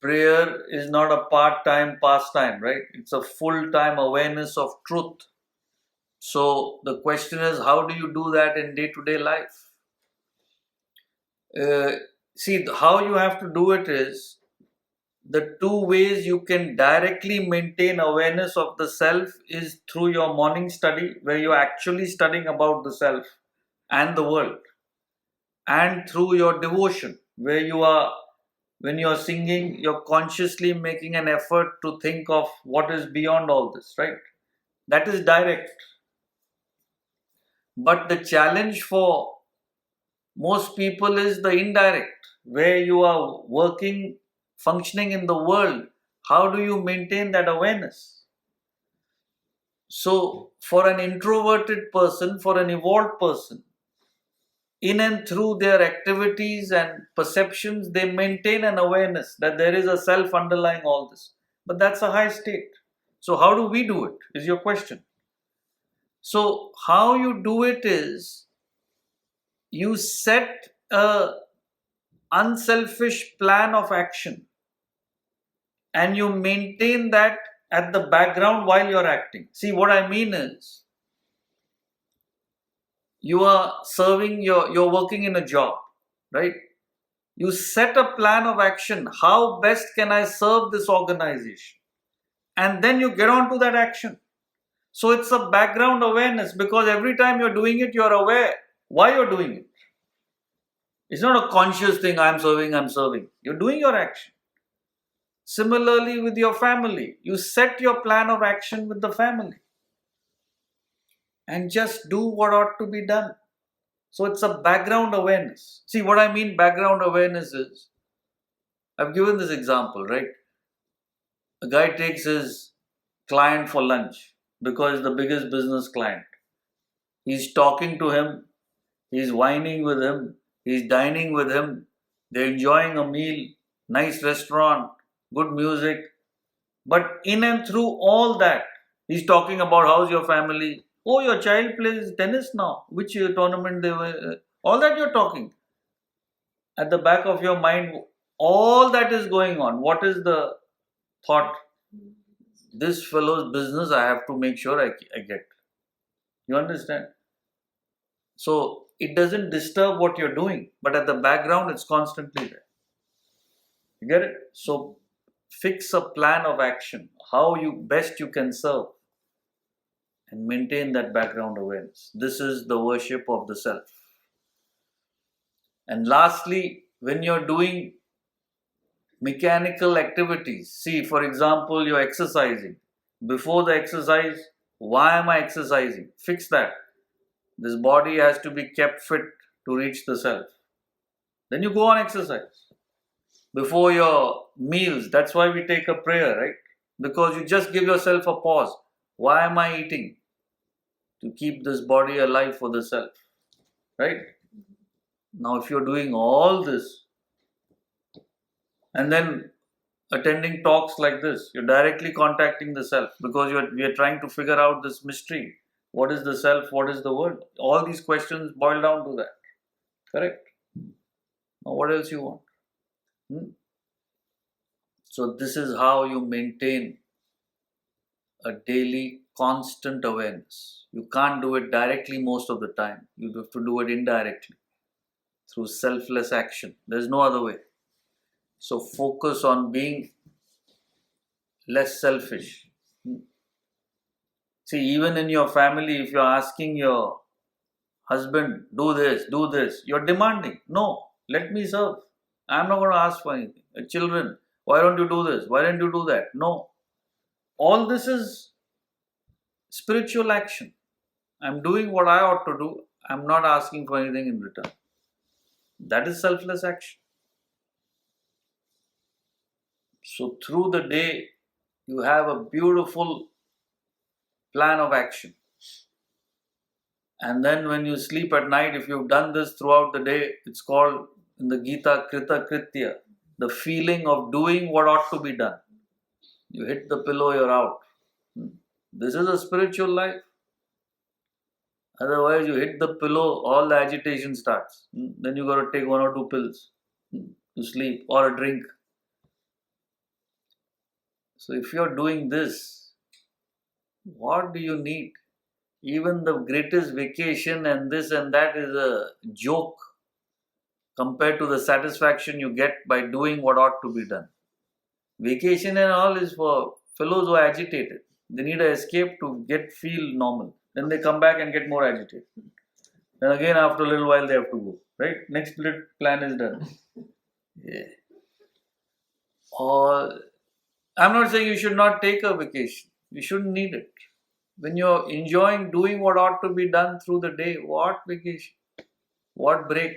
prayer is not a part-time pastime, right? It's a full-time awareness of truth. So the question is, how do you do that in day-to-day life? See, how you have to do it is, the two ways you can directly maintain awareness of the self is through your morning study, where you're actually studying about the self and the world, and through your devotion, where when you're singing, you're consciously making an effort to think of what is beyond all this, right? That is direct. But the challenge for most people is the indirect, where you are working, functioning in the world. How do you maintain that awareness? So, for an introverted person, for an evolved person, in and through their activities and perceptions, they maintain an awareness that there is a self underlying all this. But that's a high state. So, how do we do it? Is your question. So, how you do it is, you set a unselfish plan of action and you maintain that at the background while you're acting. See, what I mean is, you are you're working in a job, right? You set a plan of action. How best can I serve this organization? And then you get on to that action. So it's a background awareness, because every time you're doing it, you're aware why you're doing it. It's not a conscious thing, I'm serving. You're doing your action. Similarly, with your family, you set your plan of action with the family and just do what ought to be done. So it's a background awareness. See, what I mean background awareness is, I've given this example, right? A guy takes his client for lunch because he's the biggest business client. He's talking to him, he's whining with him, he's dining with him, they're enjoying a meal, nice restaurant, good music. But in and through all that, he's talking about how's your family. Oh, your child plays tennis now. Which tournament they were? All that you're talking. At the back of your mind, all that is going on. What is the thought? This fellow's business, I have to make sure I get. You understand? So it doesn't disturb what you're doing, but at the background, it's constantly there. You get it? So fix a plan of action, how you best you can serve, and maintain that background awareness. This is the worship of the self. And lastly, when you're doing mechanical activities, see, for example, you're exercising. Before the exercise, why am I exercising? Fix that. This body has to be kept fit to reach the self. Then you go on exercise. Before your meals, that's why we take a prayer, right? Because you just give yourself a pause. Why am I eating? To keep this body alive for the self, right? Now, if you're doing all this and then attending talks like this, you're directly contacting the self, because we are trying to figure out this mystery. What is the self? What is the world? All these questions boil down to that. Correct? Now, what else you want? So, this is how you maintain a daily constant awareness. You can't do it directly most of the time. You have to do it indirectly through selfless action. There's no other way. So focus on being less selfish. See, even in your family, if you're asking your husband, do this, you're demanding. No, let me serve. I'm not going to ask for anything. Children, why don't you do this? Why don't you do that? No. All this is spiritual action. I'm doing what I ought to do. I'm not asking for anything in return. That is selfless action. So through the day, you have a beautiful plan of action. And then when you sleep at night, if you've done this throughout the day, it's called in the Gita Krita Kritya, the feeling of doing what ought to be done. You hit the pillow, you're out. This is a spiritual life. Otherwise, you hit the pillow, all the agitation starts. Then you got to take 1 or 2 pills to sleep, or a drink. So if you're doing this, what do you need? Even the greatest vacation and this and that is a joke compared to the satisfaction you get by doing what ought to be done. Vacation and all is for fellows who are agitated. They need an escape to feel normal. Then they come back and get more agitated. Then again after a little while they have to go. Right? Next plan is done. Yeah. Or I'm not saying you should not take a vacation. You shouldn't need it. When you're enjoying doing what ought to be done through the day, what vacation? What break?